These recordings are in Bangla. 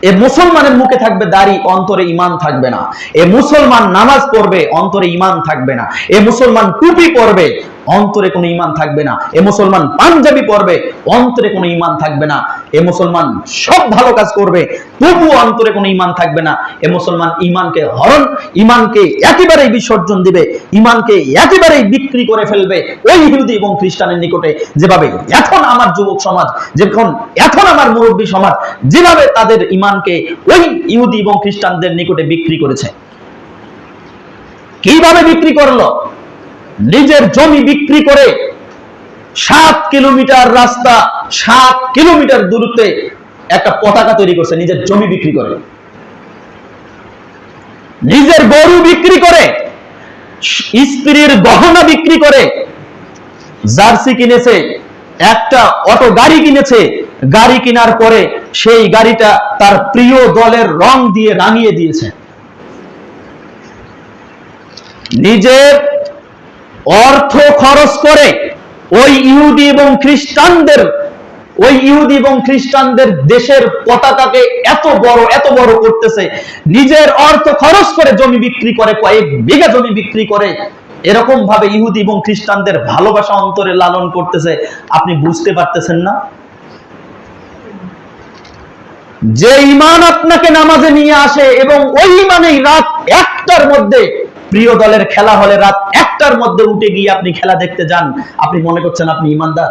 এ মুসলমানের মুখে থাকবে দাড়ি, অন্তরে ঈমান থাকবে না। এ মুসলমান নামাজ পড়বে, অন্তরে ঈমান থাকবে না। এ মুসলমান টুপি পরবে, অন্তরে কোনো ঈমান থাকবে না। এ মুসলমান পাঞ্জাবি পরবে, অন্তরে কোনো ঈমান থাকবে না। এ মুসলমান সব ভালো কাজ করবে, তবুও অন্তরে কোনো ঈমান থাকবে না। এ মুসলমান ঈমানকে হরণ, ঈমানকে একেবারেই বিসর্জন দিবে, ঈমানকে একেবারেই বিক্রি করে ফেলবে ওই ইহুদি এবং খ্রিস্টানের নিকটে। যেভাবে এখন আমার যুবক সমাজ, এখন আমার মুরব্বী সমাজ যেভাবে তাদের ঈমানকে ওই ইহুদি এবং খ্রিস্টানদের নিকটে বিক্রি করেছে। কিভাবে বিক্রি করলো? নিজের জমি বিক্রি করে 7 কিলোমিটার রাস্তা, 7 কিলোমিটার দূরত্বে একটা পতাকা তৈরি করছে, নিজের জমি বিক্রি করে, নিজের গরু বিক্রি করে, স্ত্রীর গহনা বিক্রি করে, জার্সি কিনেছে, একটা অটো গাড়ি কিনেছে, গাড়ি কেনার পরে সেই গাড়িটা তার প্রিয় দলের রং দিয়ে রাঙিয়ে দিয়েছে। নিজের অর্থ খরচ করে ওই ইহুদি এবং খ্রিস্টানদের দেশের পতাকাকে এত বড় করতেছে। নিজের অর্থ খরচ করে জমি বিক্রি করে, কয়েক বিঘা জমি বিক্রি করে, এরকম ভাবে ইহুদি এবং খ্রিস্টানদের ভালোবাসা অন্তরে লালন করতেছে। আপনি বুঝতে পারতেছেন না? যে ঈমান আপনাকে নামাজে নিয়ে আসে এবং ওই ঈমানেই রাত 1টার মধ্যে প্রিয় দলের খেলা হলে রাত 1টার মধ্যে উঠে গিয়ে আপনি খেলা দেখতে যান, আপনি মনে করছেন আপনি ঈমানদার?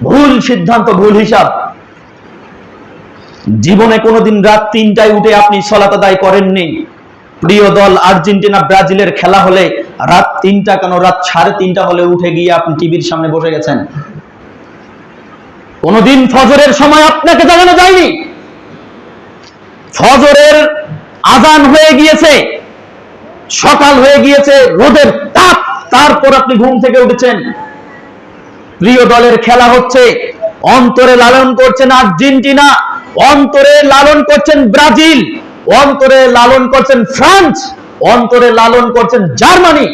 ভুল সিদ্ধান্ত, ভুল হিসাব। জীবনে কোনোদিন রাত 3টায় উঠে আপনি সালাত আদায় করেননি। প্রিয় দল আর্জেন্টিনা ব্রাজিলের খেলা হলে রাত 3টা কেন, রাত 3:30 হলে উঠে গিয়ে আপনি টিভির সামনে বসে গেছেন। কোনদিন ফজরের সময় আপনাকে জাগানো যায়নি। ফজরের আজান হয়ে গিয়েছে, সকাল হয়ে গিয়েছে, রোদের তাপ, তারপর আপনি ঘুম থেকে উঠেছেন। প্রিয় দলের খেলা হচ্ছে, অন্তরে লালন করছেন আর্জেন্টিনা, অন্তরে লালন করছেন ব্রাজিল, অন্তরে লালন করছেন ফ্রান্স, অন্তরে লালন করছেন জার্মানি,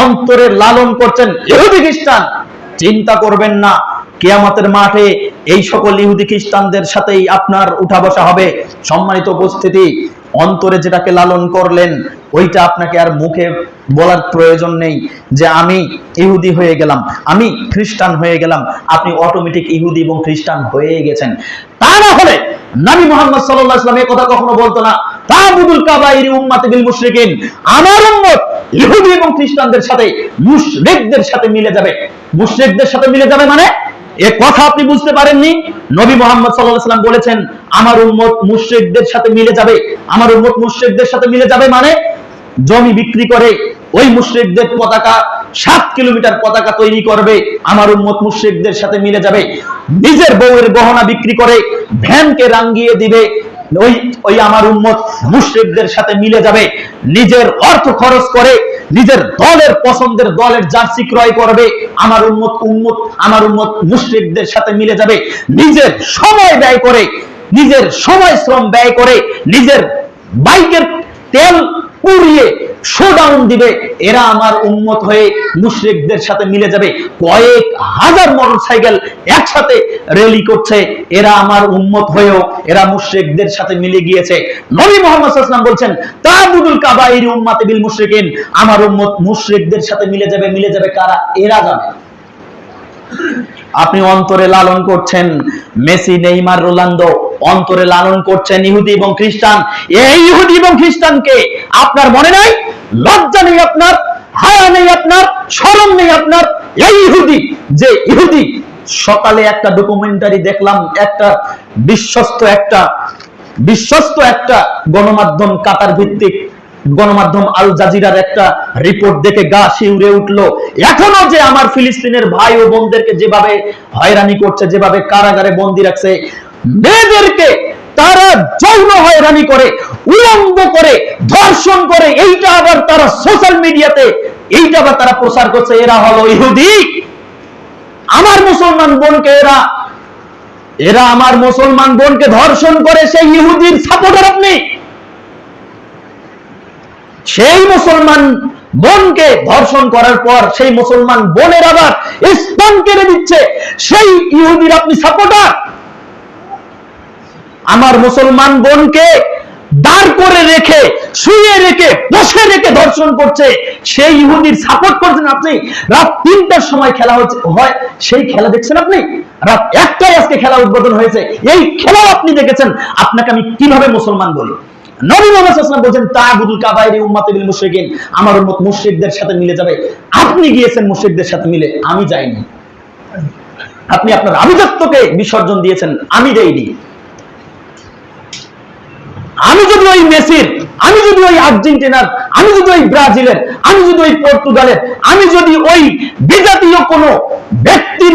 অন্তরে লালন করছেন ইহুদি খ্রিস্টান। চিন্তা করবেন না, কিয়ামতের মাঠে এই সকল ইহুদি খ্রিস্টানদের সাথেই আপনার উঠা বসা হবে। সম্মানিত উপস্থিতি, অন্তরে যেটাকে লালন করলেন ওইটা আপনাকে আর মুখে বলার প্রয়োজন নেই যে আমি ইহুদি হয়ে গেলাম, আমি খ্রিস্টান হয়ে গেলাম। আপনি অটোমেটিক ইহুদি এবং খ্রিস্টান হয়ে গেছেন। তা না হলে নবী মুহাম্মদ সাল্লাল্লাহু আলাইহি ওয়াসাল্লাম এই কথা কখনো বলতো না, তাবুদুল কাবাইরি উম্মতি বিল মুশরিকিন, আমার উম্মত ইহুদি এবং খ্রিস্টানদের সাথে, মুশরিকদের সাথে মিলে যাবে। মুশরিকদের সাথে মিলে যাবে মানে এ কথা আপনি বুঝতে পারেননি। নবী মুহাম্মদ সাল্লাল্লাহু আলাইহি ওয়াসাল্লাম বলেছেন আমার উম্মত মুশরিকদের সাথে মিলে যাবে। আমার উম্মত মুশরিকদের সাথে মিলে যাবে মানে জমি বিক্রি করে ওই মুশরিকদের পতাকা, 7 কিলোমিটার পতাকা তৈরি করবে, আমার উম্মত মুশরিকদের সাথে মিলে যাবে। নিজের বউয়ের গহনা বিক্রি করে ভ্যানকে রাঙিয়ে দিবে, ওই আমার উম্মত মুশরিকদের সাথে মিলে যাবে। নিজের অর্থ খরচ করে নিজের দলের পছন্দের দলের জার্সি ক্রয় করবে, আমার উম্মত মুশরিকদের সাথে মিলে যাবে। নিজের সময় ব্যয় করে, নিজের সময় শ্রম ব্যয় করে, নিজের বাইকের তেল পুড়িয়ে শোডাউন দিবে, এরা আমার উম্মত হয়ে মুশরিকদের সাথে মিলে যাবে। কয়েক হাজার মোটরসাইকেল একসাথে র্যালি করছে, এরা আমার উম্মত হয়েও এরা মুশরিকদের সাথে মিলে গিয়েছে। নবী মুহাম্মদ সাল্লাল্লাহু আলাইহি ওয়াসাল্লাম বলছেন তাবুদুল কাবাইরি উম্মতি বিল মুশরিকিন, আমার উম্মত মুশরিকদের সাথে মিলে যাবে। মিলে যাবে কারা? এরা যাবে। আপনি অন্তরে লালন করছেন মেসি, নেইমার, রোনালদো, অন্তরে লালন করছেন ইহুদি এবং খ্রিস্টান। এই ইহুদি এবং খ্রিস্টানকে আপনার মনে নাই? লজ্জা নেই আপনার? হায়া নেই আপনার? শরম নেই আপনার? এই ইহুদি, যে ইহুদি, সকালে একটা ডকুমেন্টারি দেখলাম, একটা বিশ্বস্ত একটা গণমাধ্যম, কাতার ভিত্তিক গণমাধ্যম আল জাজিরার একটা রিপোর্ট দেখে গা শিউরে উঠলো। এখনো যে আমার ফিলিস্তিনের ভাই ও বোনদেরকে যেভাবে হয়রানি করছে, যেভাবে কারাগারে বন্দী রাখছে, মেয়েদেরকে তারা যৌন হয়রানি করে, উলঙ্গ করে, ধর্ষণ করে, এইটা আবার তারা সোশ্যাল মিডিয়াতে এইটা আবার তারা প্রচার করছে, এরা হলো ইহুদি। আমার মুসলমান বোনকে এরা আমার মুসলমান বোনকে ধর্ষণ করে, সেই ইহুদির সাপোর্টার আপনি। সেই মুসলমান বোনকে ধর্ষণ করার পর সেই মুসলমান বোনের আবার স্তন কেড়ে দিচ্ছে, সেই ইহুদির আপনি সাপোর্টার। আমার মুসলমান বোনকে দাঁড় করে রেখে, শুয়ে রেখে, বসে রেখে ধর্ষণ করছে, সেই ইহুদির সাপোর্ট করছেন আপনি। রাত 3টার সময় খেলা হয়, সেই খেলা দেখছেন আপনি। রাত 1টায় আজকে খেলা উদ্বোধন হয়েছে, এই খেলা আপনি দেখেছেন। আপনাকে আমি কিভাবে মুসলমান বলি? নবী মুহাম্মদ সাল্লাল্লাহু আলাইহি ওয়াসাল্লাম বলেন তা'বুদুল কাবাইরি উম্মতি বিল মুশরিকিন, আমার উম্মত মুশরিকদের সাথে মিলে যাবে। আপনি গিয়েছেন মুশরিকদের সাথে মিলে, আমি যাইনি। আপনি আপনার আভিজাত্যকে বিসর্জন দিয়েছেন, আমি দেইনি। আমি যদি ওই মেসির, আমি যদি ওই আর্জেন্টিনার, আমি যদি ওই ব্রাজিলের, আমি যদি ওই পর্তুগালের, আমি যদি ওই বিজাতীয় কোনো ব্যক্তির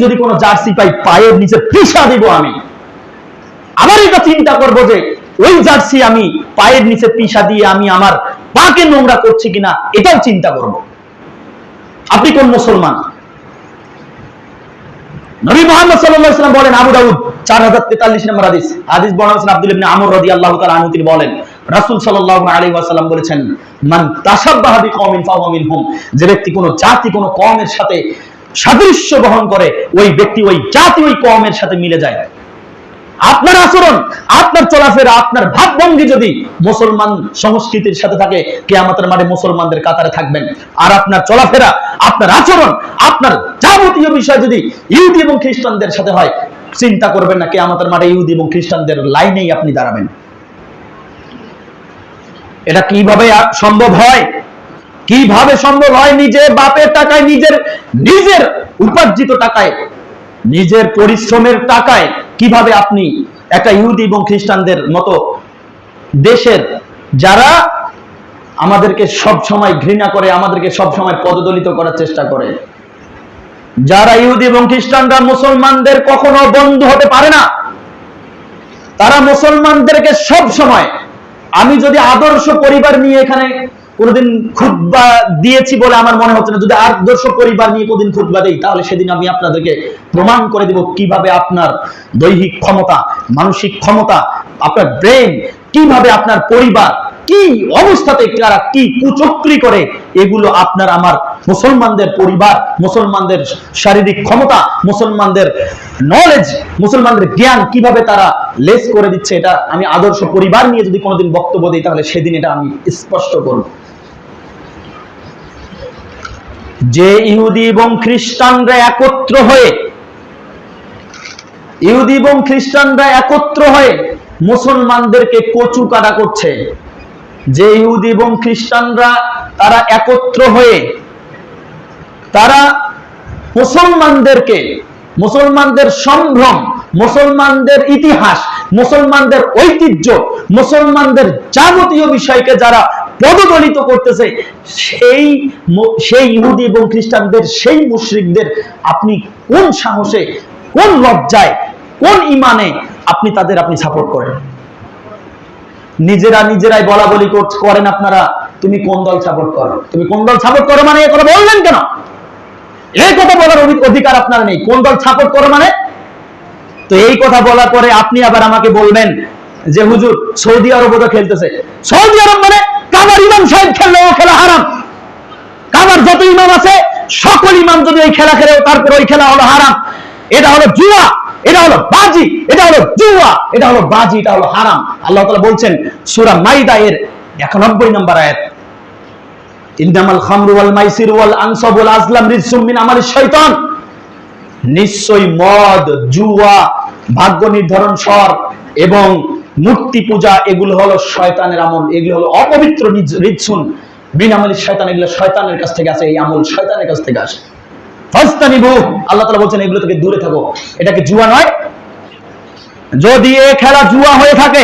যদি কোনো জার্সি পাই, পায়ের নিচে পিষা দিব আমি। আবার এটা চিন্তা করবো যে ওই জার্সি আমি পায়ের নিচে পিষা দিয়ে আমি আমার পাকে নোংরা করছি কিনা, এটাও চিন্তা করব। আপনি কোন মুসলমান? নবী মুহাম্মদ সাল্লাল্লাহু আলাইহি ওয়াসাল্লাম বলেন, আবু দাউদ 4043 নম্বর হাদিস বর্ণনা করেছেন আব্দুল্লাহ ইবনে আমর রাদিয়াল্লাহু তাআলা আনহু, তিনি বলেন রাসূল সাল্লাল্লাহু আলাইহি ওয়াসাল্লাম বলেছেন, মান তাশাব্বাহা বিকওমিন ফাহুয়া মিনহুম, যে ব্যক্তি কোনো জাতি কোনো কওমের সাথে সাদৃশ্য বহন করে, ওই ব্যক্তি ওই জাতি ওই কওমের সাথে মিলে যায়। আপনার আচরণ, আপনার চলাফেরা, আপনার ভাবভঙ্গি যদি মুসলমান সংস্কৃতির সাথে থাকে, কিয়ামতের মাঠে মুসলমানদের কাতারে থাকবেন। আর আপনার চলাফেরা, আপনার আচরণ, আপনার যাবতীয় বিষয় যদি ইহুদি এবং খ্রিস্টানদের সাথে হয়, চিন্তা করবেন না কিয়ামতের মাঠে ইহুদি এবং খ্রিস্টানদের লাইনেই আপনি দাঁড়াবেন। এটা কিভাবে সম্ভব হয়? কিভাবে সম্ভব হয়? নিজে বাপের টাকায়, নিজের উপার্জিত টাকায়, নিজের পরিশ্রমের টাকায় কিভাবে আপনি একটা ইহুদি এবং খ্রিস্টানদের মতো দেশের, যারা আমাদেরকে সব সময় ঘৃণা করে, আমাদেরকে সব সময় পদদলিত করার চেষ্টা করে, যারা ইহুদি এবং খ্রিস্টানরা মুসলমানদের কখনো বন্ধু হতে পারে না, তারা মুসলমানদেরকে সব সময়, আমি যদি আদর্শ পরিবার নিয়ে এখানে কোনদিন খুতবা দিয়েছি বলে আমার মনে হচ্ছে না, যদি আদর্শ পরিবার নিয়ে কোনদিন খুতবা দেই, তাহলে সেদিন আমি আপনাদেরকে প্রমাণ করে দিব কিভাবে আপনার দৈহিক ক্ষমতা, মানসিক ক্ষমতা, আপনার ব্রেন, কিভাবে আপনার পরিবার কি অবস্থাতে কারা কি কুচক্রি করে, এগুলো আপনার আমার মুসলমানদের পরিবার, মুসলমানদের শারীরিক ক্ষমতা, মুসলমানদের নলেজ, মুসলমানদের জ্ঞান কিভাবে তারা লেস করে দিচ্ছে, এটা আমি আদর্শ পরিবার নিয়ে যদি কোনোদিন বক্তব্য দিই, তাহলে সেদিন এটা আমি স্পষ্ট করব। যে ইহুদি এবং খ্রিস্টানরা একত্র হয়ে মুসলমানদেরকে কচু কাটা করছে, যে ইহুদি এবং খ্রিস্টানরা তারা একত্র হয়ে তারা মুসলমানদের সম্ভ্রম, মুসলমানদের ইতিহাস, মুসলমানদের ঐতিহ্য, মুসলমানদের যাবতীয় বিষয়কে যারা পদদলিত করতেছে, সেই ইহুদি এবং খ্রিস্টানদের, সেই মুশরিকদের আপনি কোন সাহসে, কোন লজ্জায়, কোন ঈমানে আপনি সাপোর্ট করেন? নিজেরাই বলা বলি করেন আপনারা, তুমি কোন দল সাপোর্ট করো, তুমি কোন দল সাপোর্ট করো মানে এই কথা বললেন কেন? এই কথা বলার অধিকার আপনার নেই। কোন দল সাপোর্ট করো মানে? তো এই কথা বলার পরে আপনি আবার আমাকে বলবেন যে হুজুর সৌদি আরব তো খেলতেছে। সৌদি আরব মানে কাবার ইমাম সাহেব খেললেও খেলা হারাম। কাবার যত ইমাম আছে সকল ইমাম যদি ওই খেলা খেলে, তারপর ওই খেলা হলো হারাম। এটা হলো জুয়া, এটা হলো বাজি, এটা হলো জুয়া, এটা হলো বাজি, এটা হলো হারাম। আল্লাহ তাআলা বলছেন সূরা মাইদা এর 91 নম্বর আয়াত, ইন্নামাল খামরু ওয়াল মাইসিরু ওয়াল আনসাবু ওয়াল আজলাম রিজসুম মিন আমালিশ শয়তান। নিশ্চয়ই মদ, জুয়া, ভাগ্য নির্ধারণ স্বর এবং মূর্তি পূজা এগুলো হলো শয়তানের আমল, এগুলো হলো অপবিত্র। রিজসুন মিন আমালিশ শয়তান, এগুলো শয়তানের কাছ থেকে আসে, এই আমল শয়তানের কাছ থেকে আসে। ফাস্তানিবু, আল্লাহ তাআলা বলছেন এগুলো থেকে দূরে থাকো। এটা কি জুয়া নয়? যদি এই খেলা জুয়া হয়ে থাকে,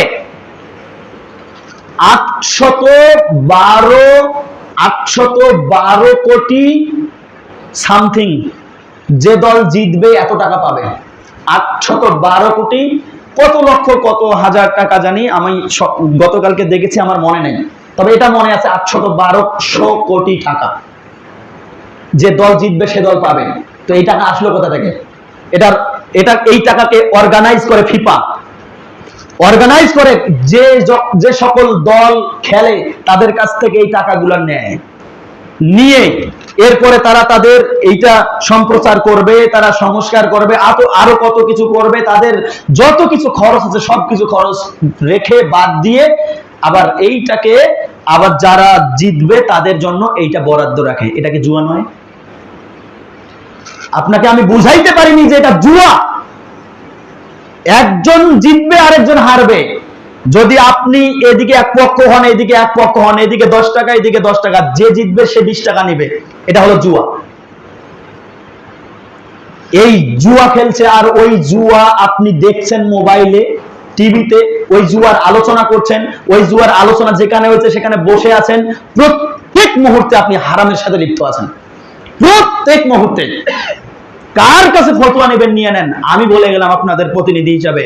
812 কোটি সামথিং, যে দল জিতবে এত টাকা পাবে। 812 কোটি, কত লক্ষ কত হাজার টাকা জানি, আমি গতকালকে দেখেছি, আমার মনে নেই, তবে এটা মনে আছে 812 কোটি টাকা যে দল জিতবে সে দল পাবে। তো এই টাকা আসলো কোথা থেকে? এই টাকাকে অর্গানাইজ করে ফিফা, অর্গানাইজ করে যে সকল দল খেলে তাদের কাছ থেকে এই টাকাগুলো নেয়। নিয়ে এরপরে তারা তাদের এইটা সম্প্রচার করবে, তারা সংস্কার করবে, আরো কত কিছু করবে, তাদের যত কিছু খরচ আছে সবকিছু খরচ রেখে বাদ দিয়ে আবার এইটাকে আবার যারা জিতবে তাদের জন্য এইটা বরাদ্দ রাখে। এটা কি জুয়া নয়? আপনাকে আমি বুঝাইতে পারিনি যে এটা জুয়া। একজন জিতবে আরেকজন হারবে। যদি আপনি এদিকে এক পক্ষ হন, এদিকে এক পক্ষ হন, এদিকে 10 টাকা এদিকে 10 টাকা, যে জিতবে সে 20 টাকা নেবে। এটা হলো জুয়া। এই জুয়া খেলছে, আর ওই জুয়া আপনি দেখছেন মোবাইলে, টিভিতে, ওই জুয়ার আলোচনা করছেন, ওই জুয়ার আলোচনা যেখানে হচ্ছে সেখানে বসে আছেন। প্রত্যেক মুহূর্তে আপনি হারামের সাথে লিপ্ত আছেন, প্রত্যেক মুহূর্তে। কার কাছে ফতোয়া নেবেন নিয়ে নেন। আমি বলে গেলাম আপনাদের প্রতিনিধি হিসাবে,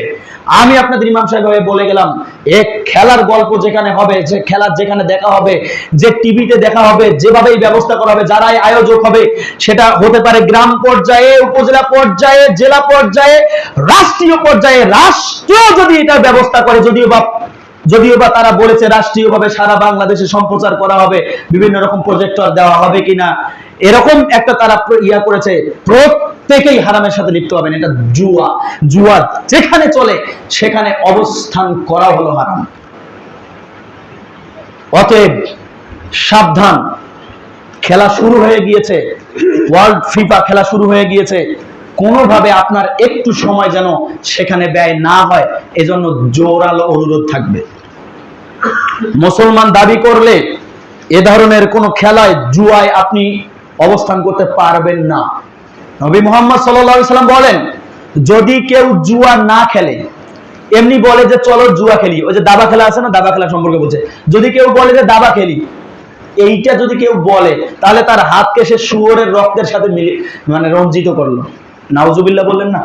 আমি আপনাদের ইমাম সাহেব হয়ে বলে গেলাম, এক খেলার গল্প যেখানে হবে, যে খেলা যেখানে দেখা হবে, যে টিভিতে দেখা হবে, যেভাবেই ব্যবস্থা করা হবে, যারাই আয়োজক হবে, সেটা হতে পারে গ্রাম পর্যায়ে, উপজেলা পর্যায়ে, জেলা পর্যায়ে, রাষ্ট্রীয় পর্যায়ে। রাষ্ট্র যদি এটা ব্যবস্থা করে, যদিও বা তারা বলেছে রাষ্ট্রীয়ভাবে সারা বাংলাদেশে সম্প্রচার করা হবে, বিভিন্ন রকম প্রজেক্টর দেওয়া হবে কিনা, এরকম একটা তারা ইয়া করেছে। প্রত্যেকেই হারামের সাথে লিপ্ত হবেন। এটা জুয়া। জুয়া যেখানে চলে সেখানে অবস্থান করা হলো হারাম। অতএব সাবধান। খেলা শুরু হয়ে গিয়েছে, ওয়ার্ল্ড ফিফা খেলা শুরু হয়ে গিয়েছে। কোনোভাবে আপনার একটু সময় যেন সেখানে ব্যয় না হয়, এজন্য জোরালো অনুরোধ থাকবে। মুসলমান দাবি করলে এ ধরনের কোন খেলায়, জুয়ায় আপনি অবস্থান করতে পারবেন না। নবী মুহাম্মদ সাল্লাল্লাহু আলাইহি ওয়াসাল্লাম বলেন, যদি কেউ জুয়া না খেলে, এমনি বলে যে চলো জুয়া খেলি, ওই যে দাবা খেলা আছে না, দাবা খেলা সম্পর্কে বলছে, যদি কেউ বলে যে দাবা খেলি, এইটা যদি কেউ বলে, তাহলে তার হাতকে সে শুয়োরের রক্তের সাথে মানে রঞ্জিত করলো। নাউজুবিল্লাহ বললেন না?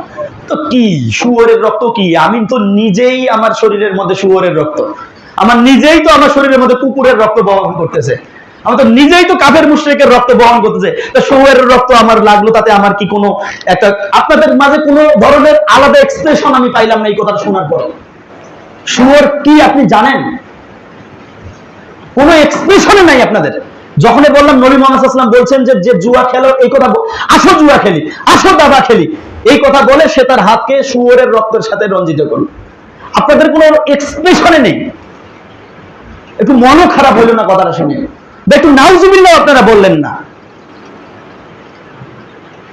তো কি শুয়োরের রক্ত কি? আমি তো নিজেই আমার শরীরের মধ্যে শুয়োরের রক্ত, আমার নিজেই তো আমার শরীরের মধ্যে কুকুরের রক্ত বহন করতেছে, আমি তো নিজেই তো কাফের মুশরিকের রক্ত বহন করতেছে। তো শুয়োরের রক্ত আমার লাগলো, তাতে আমার কি কোনো একটা, আপনাদের মাঝে কোনো ধরনের আলাদা এক্সপ্রেশন আমি পাইলাম না এই কথা শোনার পরে। শুয়োর কি আপনি জানেন? কোনো এক্সপ্রেশনে নাই আপনাদের। যখনই বললাম নবী মুহাম্মদ সাল্লাল্লাহু আলাইহি ওয়াসাল্লাম বলছেন যে জুয়া খেলো, এই কথা, আসো জুয়া খেলি, আসো দাবা খেলি, এই কথা বলে সে তার হাতকে শুয়োরের রক্তের সাথে রঞ্জিত করলো। আপনাদের কোনো এক্সপ্রেশনে নেই। একটু মনও খারাপ হইল না কথাটা শুনে? একটু নাউজুবিল্লাহ আপনারা বললেন না?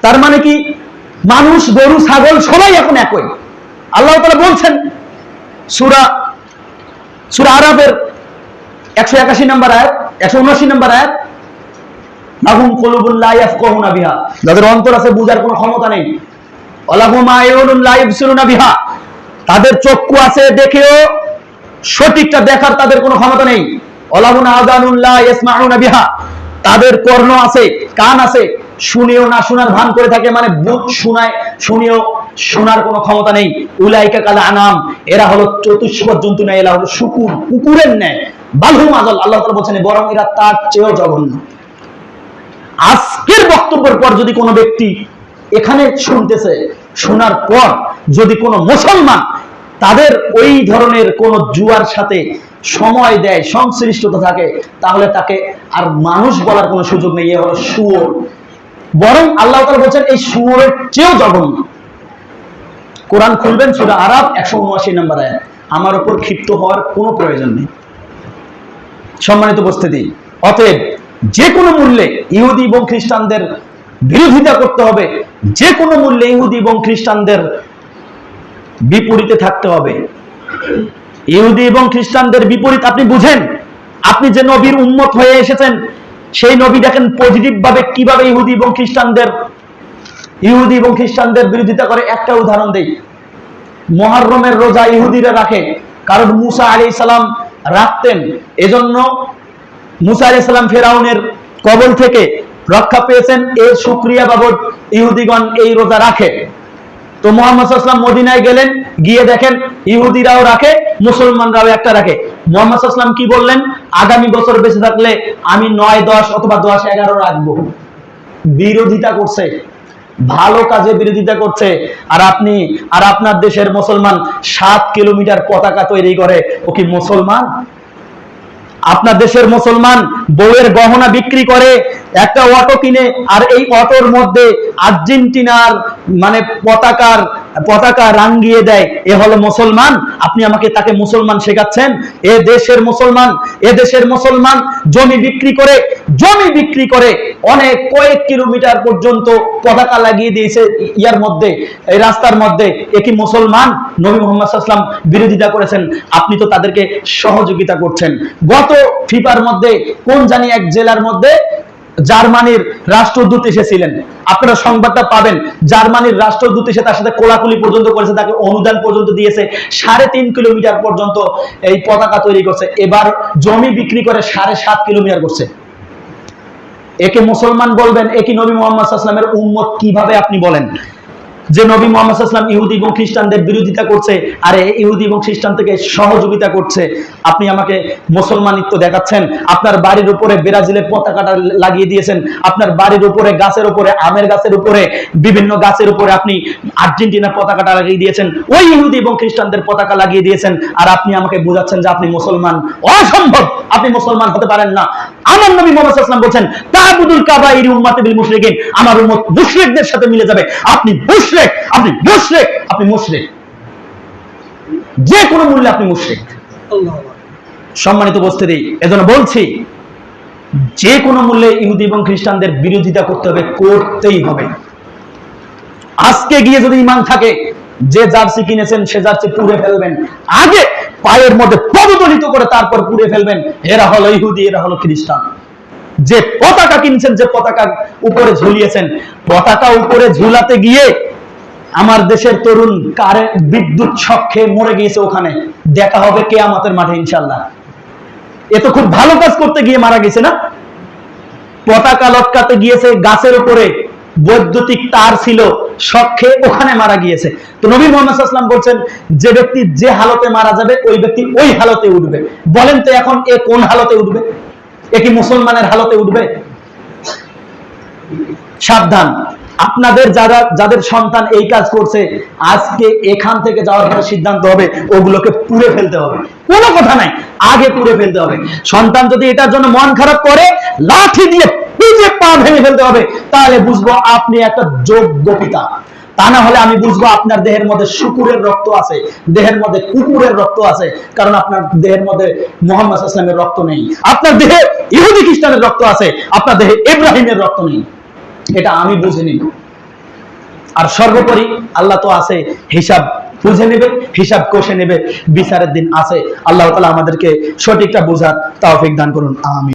তার মানে কি মানুষ, গরু, ছাগল সবাই এখন একই। আল্লাহ তাআলা বলছেন সূরা আরাফের 181 নম্বর আয়াত, 179 নম্বর আয়াত, লাহুম কুলুবুন লা ইয়াফকাহুনা বিহা, যাদের অন্তর আছে বুঝার কোনো ক্ষমতা নেই। ওয়ালাহুম আয়ুনুন লা ইবসিরুনা বিহা, তাদের চক্ষু আছে দেখেও সঠিকটা দেখার তাদের কোনো ক্ষমতা নেই। ওয়ালাহুম আযানুন লা ইয়াসমাউনা বিহা, তাদের কর্ণ আছে, কান আছে, শুনেও না শোনার ভান করে থাকে, মানে বুঝ শোনায়, শুনেও শোনার কোনো ক্ষমতা নেই। উলাইকা কাল আনাম, এরা হলো চতুষ্পদ জন্তু না, এরা হলো শুকুর, কুকুরের ন্যায়। বালহুম আযাল, আল্লাহ তাআলা বলেন বরং এরা তার চেয়েও জঘন্য। আজকের বক্তব্যের পর যদি কোনো ব্যক্তি এখানে শুনতেছে, শোনার পর যদি কোনো মুসলমান তাদের ওই ধরনের কোন জুয়ার সাথে সময় দেয়, সংশ্লিষ্টতা থাকে, তাহলে তাকে আর মানুষ বলার কোনো সুযোগ নেই, এ হলো শুয়োর। বরং আল্লাহ তাআলা বলেন এই শুয়োরের চেয়েও জঘন্য। কোরআন খুলবেন সূরা আরাফ 179 নম্বর আয়াত। আমার উপর ক্ষিপ্ত হওয়ার কোনো প্রয়োজন নেই, সম্মানিত উপস্থিতি। অতএব যে কোনো মূল্যে ইহুদি এবং খ্রিস্টানদের বিরোধিতা করতে হবে, যে কোনো মূল্যে ইহুদি এবং খ্রিস্টানদের বিপরীতে থাকতে হবে। ইহুদি এবং খ্রিস্টানদের বিপরীত আপনি বুঝেন, আপনি যে নবীর উম্মত হয়ে এসেছেন, সেই নবী দেখেন পজিটিভ ভাবে কিভাবে ইহুদি এবং খ্রিস্টানদের বিরোধিতা করে। একটা উদাহরণ দেই, মুহররমের রোজা ইহুদিরা রাখে, কারণ মুসা আলাইহিস সালাম রাখতেন, এজন্য মুসা আলাইহিস সালাম ফেরাউনের কবল থেকে রক্ষা পেয়েছেন, এর শুকরিয়া বাবদ ইহুদিগণ এই রোজা রাখে। তো মুহাম্মদ সাল্লাল্লাহু আলাইহি ওয়াসাল্লাম মদিনায় গেলেন, গিয়ে দেখেন ইহুদিরাও রাখে, মুসলমানরাও একটা রাখে। মুহাম্মদ সাল্লাল্লাহু আলাইহি ওয়াসাল্লাম কি বললেন? আগামী বছর বেঁচে থাকলে আমি 9, 10 অথবা 10, 11 রাখবো। বিরোধিতা করছে, ভালো কাজে বিরোধিতা করছে। আর আপনি আর আপনার দেশের মুসলমান 7 কিলোমিটার পতাকা তৈরি করে, ও কি মুসলমান? আপনার দেশের মুসলমান বউয়ের গহনা বিক্রি করে, একটা অটো কিনে, আর এই অটোর মধ্যে আর্জেন্টিনার মানে পতাকা রাঙ্গিয়ে দেয়। এ হলো মুসলমান? আপনি আমাকে তাকে মুসলমান শেখাচ্ছেন? এ দেশের মুসলমান জমি বিক্রি করে অনেক কয়েক কিলোমিটার পর্যন্ত পতাকা লাগিয়ে দিয়েছে ইয়ার মধ্যে, এই রাস্তার মধ্যে। এ কি মুসলমান? নবী মুহাম্মদ সাল্লাল্লাহু আলাইহি ওয়াসাল্লাম বিরোধিতা করেছেন, আপনি তো তাদেরকে সহযোগিতা করছেন। গত ফিফার মধ্যে কোন জানি এক জেলার মধ্যে জার্মানির রাষ্ট্রদূত এসেছিলেন, আপনারা সংবাদটা পাবেন। জার্মানির রাষ্ট্রদূত এসে তার সাথে কোলাকুলি পর্যন্ত করেছে, তাকে অনুদান পর্যন্ত দিয়েছে, 3.5 কিলোমিটার পর্যন্ত এই পতাকা তৈরি করছে। এবার জমি বিক্রি করে 7.5 কিলোমিটার করছে। একে মুসলমান বলবেন? একে নবী মুহাম্মদ সাল্লাল্লাহু আলাইহি ওয়াসাল্লামের উম্মত কিভাবে আপনি বলেন যে নবী মুহাম্মদ সাল্লাল্লাহু আলাইহি ওয়াসাল্লাম ইহুদি এবং খ্রিস্টানদের বিরোধিতা করছে, আর ইহুদি এবং খ্রিস্টান থেকে সহযোগিতা করছে? আপনি আমাকে মুসলমানিত্ব দেখাচ্ছেন? আপনার বাড়ির উপরে ব্রাজিলের পতাকাটা লাগিয়ে দিয়েছেন, আপনার বাড়ির উপরে গাছের উপরে, আমের গাছের উপরে, বিভিন্ন গাছের উপরে আপনি আর্জেন্টিনার পতাকাটা লাগিয়ে দিয়েছেন, ওই ইহুদি এবং খ্রিস্টানদের পতাকা লাগিয়ে দিয়েছেন, আর আপনি আমাকে বোঝাচ্ছেন যে আপনি মুসলমান। অসম্ভব, আপনি মুসলমান হতে পারেন না। আমার নবী মুহাম্মদ সাল্লাল্লাহু আলাইহি ওয়াসাল্লাম বলেন, তা'বুদুল কাবাইরি উম্মতি বিল মুশরিকিন, আমার উম্মত মুশরিকদের সাথে মিলে যাবে। আপনি মুশরিক, আপনি মুশরিক, যে কোনো মূল্যে আপনি মুশরিক। সম্মানিত উপস্থিতি, এজন্য বলছি যে কোনো মূল্যে ইহুদি এবং খ্রিস্টানদের বিরোধিতা করতে হবে, করতেই হবে। আজকে গিয়ে যদি ঈমান থাকে, যে জার্সি কিনেছেন সে জার্সি পুড়ে ফেলবেন, আগে পায়ের মধ্যে পদদলিত করে তারপর পুড়ে ফেলবেন। এরা হলো ইহুদি, এরা হলো খ্রিস্টান। যে পতাকা কিনছেন, যে পতাকা উপরে ঝুলিয়েছেন, পতাকা উপরে ঝুলাতে গিয়ে আমার দেশের তরুণ বিদ্যুৎ শক খেয়ে মরে গিয়েছে। ওখানে দেখা হবে কিয়ামতের মাঠে ইনশাআল্লাহ। এ তো খুব ভালো কাজ করতে গিয়ে মারা গেছে না? পতাকা লটকাতে গিয়েছে গাছের উপরে, বৈদ্যুতিক তার ছিল, শক খেয়ে ওখানে মারা গিয়েছে। তো নবী মুহাম্মদ সাল্লাল্লাহু আলাইহি ওয়াসাল্লাম বলছেন, যে ব্যক্তি যে হালতে মারা যাবে ওই ব্যক্তি ওই হালতে উঠবে। বলেন তো এখন এ কোন হালতে উঠবে? এ কি মুসলমানের হালতে উঠবে? সাবধান, আপনাদের যাদের সন্তান এই কাজ করছে, আজকে এখান থেকে যাওয়ার পরে সিদ্ধান্ত হবে ওগুলোকে পুড়ে ফেলতে হবে। কোনো কথা নাই, আগে পুড়ে ফেলতে হবে। সন্তান যদি এটার জন্য মন খারাপ করে, লাঠি দিয়ে পিঠে পা ভেঙে ফেলতে হবে, তাহলে বুঝবো আপনি একটা যোগ্য পিতা। তা না হলে আমি বুঝবো আপনার দেহের মধ্যে শুকুরের রক্ত আছে, দেহের মধ্যে কুকুরের রক্ত আছে, কারণ আপনার দেহের মধ্যে মুহাম্মদ সাল্লাল্লাহু আলাইহি ওয়াসাল্লামের রক্ত নেই। আপনার দেহে ইহুদি খ্রিস্টানের রক্ত আছে, আপনার দেহে ইব্রাহিমের রক্ত নেই। এটা আমি বুঝে নিব। আর সর্বোপরি আল্লাহ তো আছে, হিসাব বুঝে নেবে, হিসাব কষে নেবে, বিচারের দিন আছে। আল্লাহ তাআলা আমাদেরকে সঠিকটা বোঝার তৌফিক দান করুন, আমিন।